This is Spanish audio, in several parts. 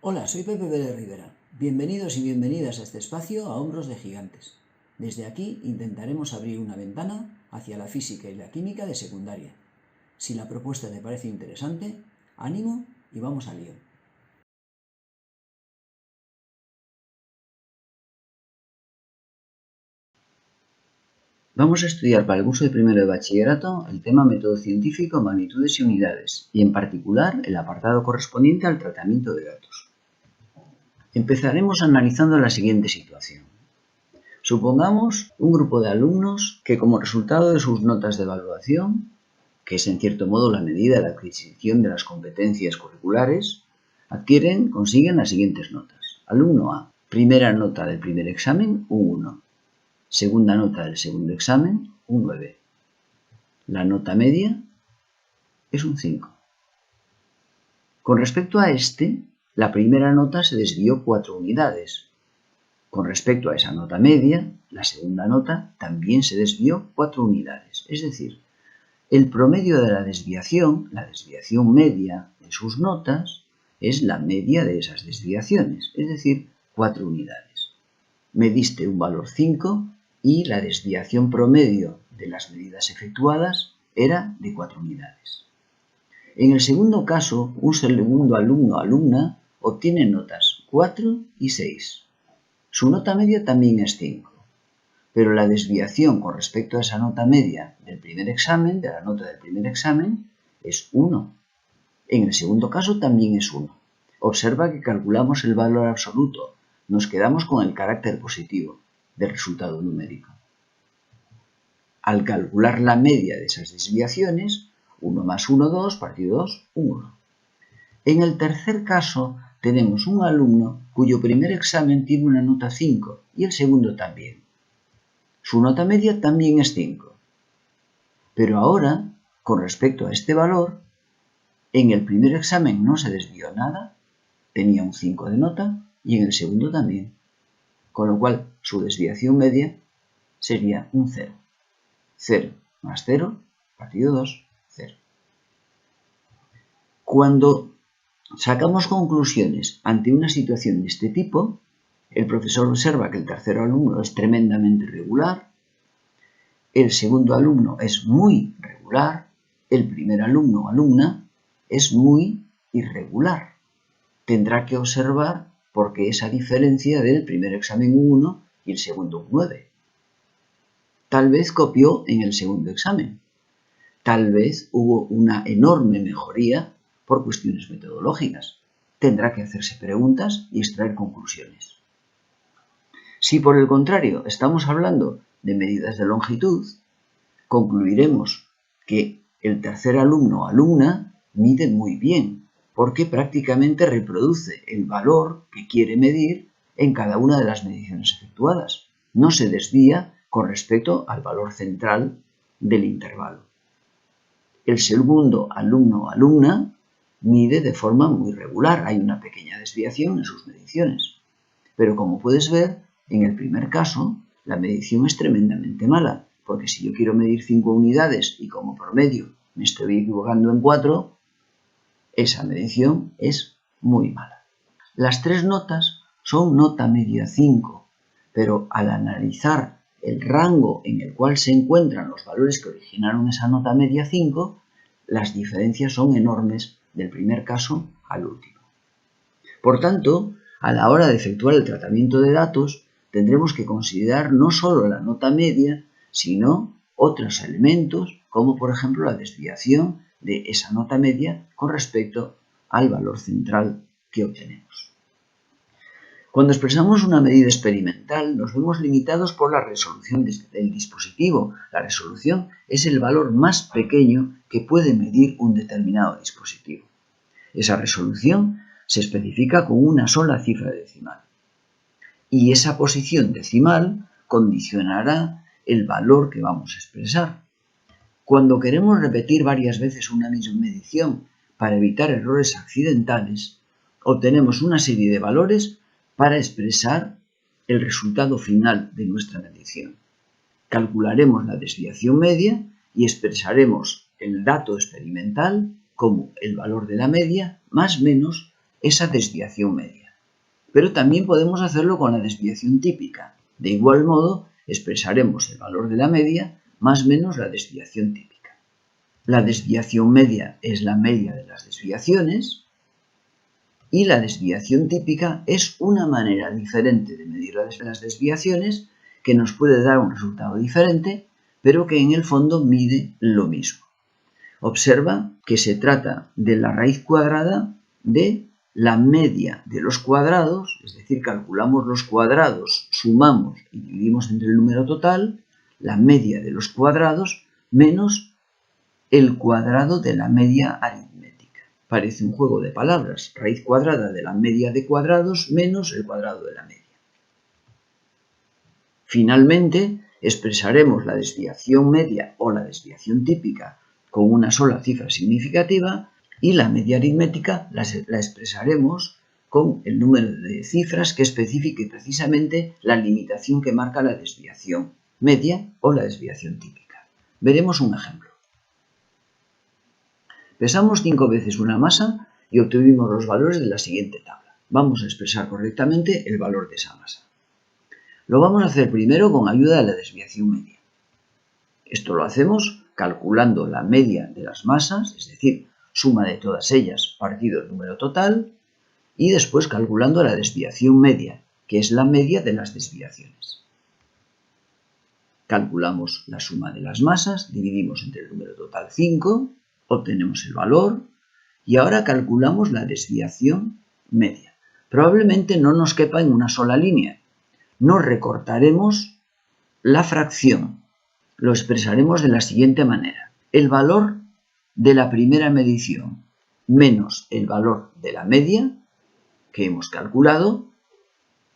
Hola, soy Pepe Pérez Rivera. Bienvenidos y bienvenidas a este espacio a Hombros de Gigantes. Desde aquí intentaremos abrir una ventana hacia la física y la química de secundaria. Si la propuesta te parece interesante, ánimo y vamos al lío. Vamos a estudiar para el curso de primero de bachillerato el tema método científico, magnitudes y unidades, y en particular el apartado correspondiente al tratamiento de datos. Empezaremos analizando la siguiente situación. Supongamos un grupo de alumnos que, como resultado de sus notas de evaluación, que es en cierto modo la medida de la adquisición de las competencias curriculares, consiguen las siguientes notas. Alumno A, primera nota del primer examen, un 1. Segunda nota del segundo examen, un 9. La nota media es un 5. Con respecto a la primera nota se desvió 4 unidades. Con respecto a esa nota media, la segunda nota también se desvió 4 unidades. Es decir, el promedio de la desviación media de sus notas, es la media de esas desviaciones, es decir, 4 unidades. Mediste un valor 5 y la desviación promedio de las medidas efectuadas era de 4 unidades. En el segundo caso, un segundo alumno o alumna obtiene notas 4 y 6. Su nota media también es 5, pero la desviación con respecto a esa nota media del primer examen, de la nota del primer examen, es 1. En el segundo caso también es 1. Observa que calculamos el valor absoluto, nos quedamos con el carácter positivo del resultado numérico. Al calcular la media de esas desviaciones, 1 más 1, 2, partido 2, 1. En el tercer caso, tenemos un alumno cuyo primer examen tiene una nota 5 y el segundo también. Su nota media también es 5. Pero ahora, con respecto a este valor, en el primer examen no se desvió nada, tenía un 5 de nota, y en el segundo también. Con lo cual, su desviación media sería un 0. 0 más 0, partido 2, 0. Cuando sacamos conclusiones ante una situación de este tipo, el profesor observa que el tercer alumno es tremendamente regular, el segundo alumno es muy regular, el primer alumno o alumna es muy irregular. Tendrá que observar por qué esa diferencia del primer examen un 1 y el segundo un 9. Tal vez copió en el segundo examen. Tal vez hubo una enorme mejoría por cuestiones metodológicas. Tendrá que hacerse preguntas y extraer conclusiones. Si por el contrario estamos hablando de medidas de longitud, concluiremos que el tercer alumno o alumna mide muy bien, porque prácticamente reproduce el valor que quiere medir en cada una de las mediciones efectuadas. No se desvía con respecto al valor central del intervalo. El segundo alumno o alumna mide de forma muy regular, hay una pequeña desviación en sus mediciones. Pero como puedes ver, en el primer caso, la medición es tremendamente mala, porque si yo quiero medir 5 unidades y como promedio me estoy equivocando en 4, esa medición es muy mala. Las 3 notas son nota media 5, pero al analizar el rango en el cual se encuentran los valores que originaron esa nota media 5, las diferencias son enormes del primer caso al último. Por tanto, a la hora de efectuar el tratamiento de datos, tendremos que considerar no solo la nota media, sino otros elementos, como por ejemplo la desviación de esa nota media con respecto al valor central que obtenemos. Cuando expresamos una medida experimental, nos vemos limitados por la resolución del dispositivo. La resolución es el valor más pequeño que puede medir un determinado dispositivo. Esa resolución se especifica con una sola cifra decimal. Y esa posición decimal condicionará el valor que vamos a expresar. Cuando queremos repetir varias veces una misma medición para evitar errores accidentales, obtenemos una serie de valores para expresar el resultado final de nuestra medición. Calcularemos la desviación media y expresaremos el dato experimental como el valor de la media más menos esa desviación media. Pero también podemos hacerlo con la desviación típica. De igual modo, expresaremos el valor de la media más menos la desviación típica. La desviación media es la media de las desviaciones y la desviación típica es una manera diferente de medir las desviaciones que nos puede dar un resultado diferente, pero que en el fondo mide lo mismo. Observa que se trata de la raíz cuadrada de la media de los cuadrados, es decir, calculamos los cuadrados, sumamos y dividimos entre el número total, la media de los cuadrados menos el cuadrado de la media aritmética. Parece un juego de palabras, raíz cuadrada de la media de cuadrados menos el cuadrado de la media. Finalmente, expresaremos la desviación media o la desviación típica con una sola cifra significativa y la media aritmética la expresaremos con el número de cifras que especifique precisamente la limitación que marca la desviación media o la desviación típica. Veremos un ejemplo. Pesamos 5 veces una masa y obtuvimos los valores de la siguiente tabla. Vamos a expresar correctamente el valor de esa masa. Lo vamos a hacer primero con ayuda de la desviación media. Esto lo hacemos calculando la media de las masas, es decir, suma de todas ellas partido el número total, y después calculando la desviación media, que es la media de las desviaciones. Calculamos la suma de las masas, dividimos entre el número total 5, obtenemos el valor, y ahora calculamos la desviación media. Probablemente no nos quepa en una sola línea. No recortaremos la fracción. Lo expresaremos de la siguiente manera. El valor de la primera medición menos el valor de la media que hemos calculado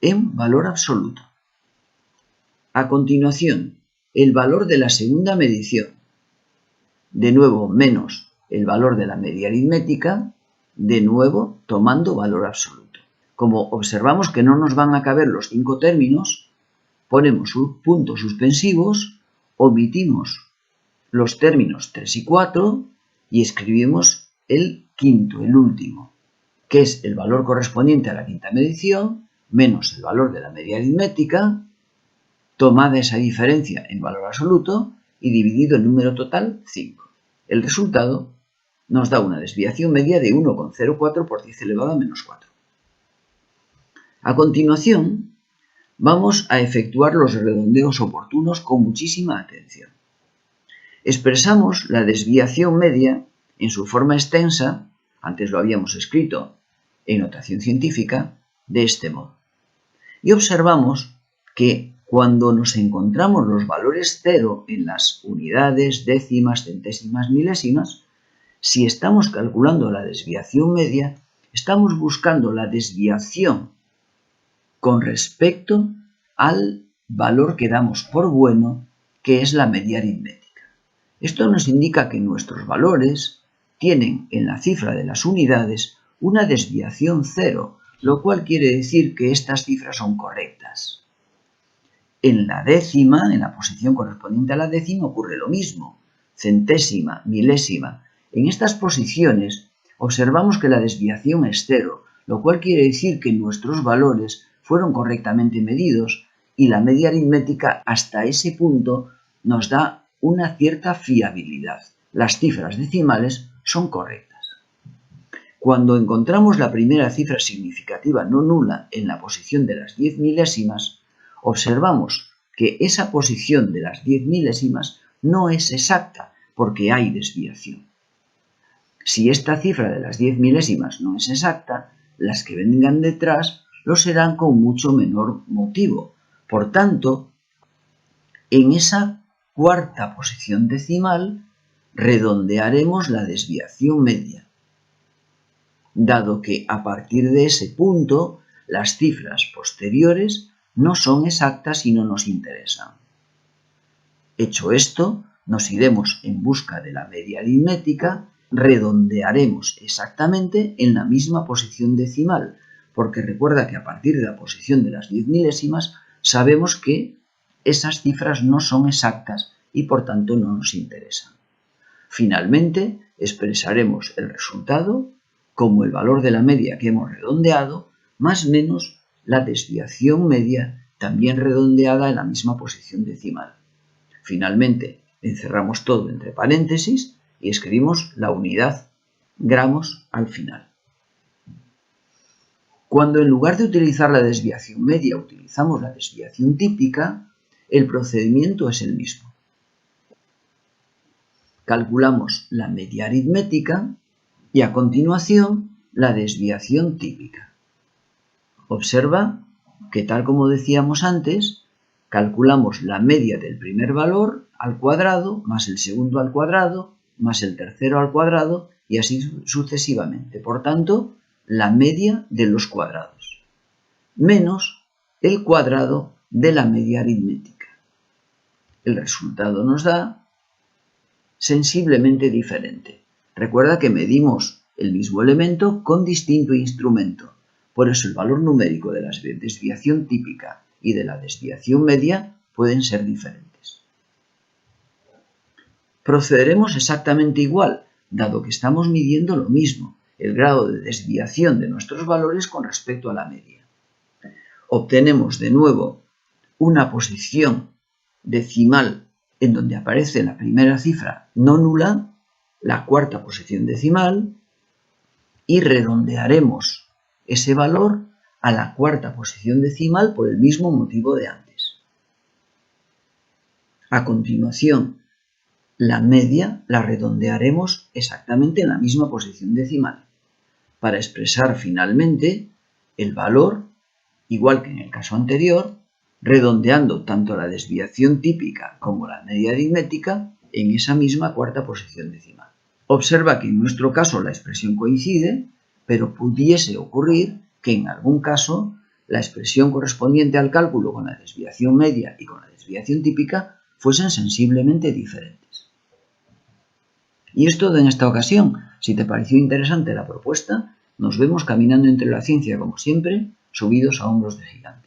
en valor absoluto. A continuación, el valor de la segunda medición, de nuevo menos el valor de la media aritmética, de nuevo tomando valor absoluto. Como observamos que no nos van a caber los 5 términos, ponemos puntos suspensivos, omitimos los términos 3 y 4 y escribimos el quinto, el último, que es el valor correspondiente a la quinta medición, menos el valor de la media aritmética, tomada esa diferencia en valor absoluto y dividido el número total 5. El resultado nos da una desviación media de 1,04 por 10 elevado a menos 4. A continuación, vamos a efectuar los redondeos oportunos con muchísima atención. Expresamos la desviación media en su forma extensa, antes lo habíamos escrito en notación científica, de este modo. Y observamos que cuando nos encontramos los valores 0 en las unidades, décimas, centésimas, milésimas, si estamos calculando la desviación media, estamos buscando la desviación con respecto al valor que damos por bueno, que es la media aritmética. Esto nos indica que nuestros valores tienen en la cifra de las unidades una desviación 0, lo cual quiere decir que estas cifras son correctas. En la décima, en la posición correspondiente a la décima, ocurre lo mismo. Centésima, milésima. En estas posiciones observamos que la desviación es 0, lo cual quiere decir que nuestros valores fueron correctamente medidos y la media aritmética hasta ese punto nos da una cierta fiabilidad. Las cifras decimales son correctas. Cuando encontramos la primera cifra significativa no nula en la posición de las 10 milésimas, observamos que esa posición de las 10 milésimas no es exacta porque hay desviación. Si esta cifra de las 10 milésimas no es exacta, las que vengan detrás lo serán con mucho menor motivo. Por tanto, en esa cuarta posición decimal redondearemos la desviación media, dado que a partir de ese punto las cifras posteriores no son exactas y no nos interesan. Hecho esto, nos iremos en busca de la media aritmética, redondearemos exactamente en la misma posición decimal, porque recuerda que a partir de la posición de las 10 milésimas sabemos que esas cifras no son exactas y por tanto no nos interesan. Finalmente, expresaremos el resultado como el valor de la media que hemos redondeado, más o menos la desviación media también redondeada en la misma posición decimal. Finalmente, encerramos todo entre paréntesis y escribimos la unidad gramos al final. Cuando en lugar de utilizar la desviación media utilizamos la desviación típica, el procedimiento es el mismo. Calculamos la media aritmética y a continuación la desviación típica. Observa que, tal como decíamos antes, calculamos la media del primer valor al cuadrado, más el segundo al cuadrado, más el tercero al cuadrado y así sucesivamente. Por tanto, la media de los cuadrados, menos el cuadrado de la media aritmética. El resultado nos da sensiblemente diferente. Recuerda que medimos el mismo elemento con distinto instrumento. Por eso el valor numérico de la desviación típica y de la desviación media pueden ser diferentes. Procederemos exactamente igual, dado que estamos midiendo lo mismo, el grado de desviación de nuestros valores con respecto a la media. Obtenemos de nuevo una posición decimal en donde aparece la primera cifra no nula, la cuarta posición decimal, y redondearemos ese valor a la cuarta posición decimal por el mismo motivo de antes. A continuación, la media la redondearemos exactamente en la misma posición decimal, para expresar finalmente el valor, igual que en el caso anterior, redondeando tanto la desviación típica como la media aritmética en esa misma cuarta posición decimal. Observa que en nuestro caso la expresión coincide, pero pudiese ocurrir que en algún caso la expresión correspondiente al cálculo con la desviación media y con la desviación típica fuesen sensiblemente diferentes. Y es todo en esta ocasión. Si te pareció interesante la propuesta, nos vemos caminando entre la ciencia como siempre, subidos a hombros de gigante.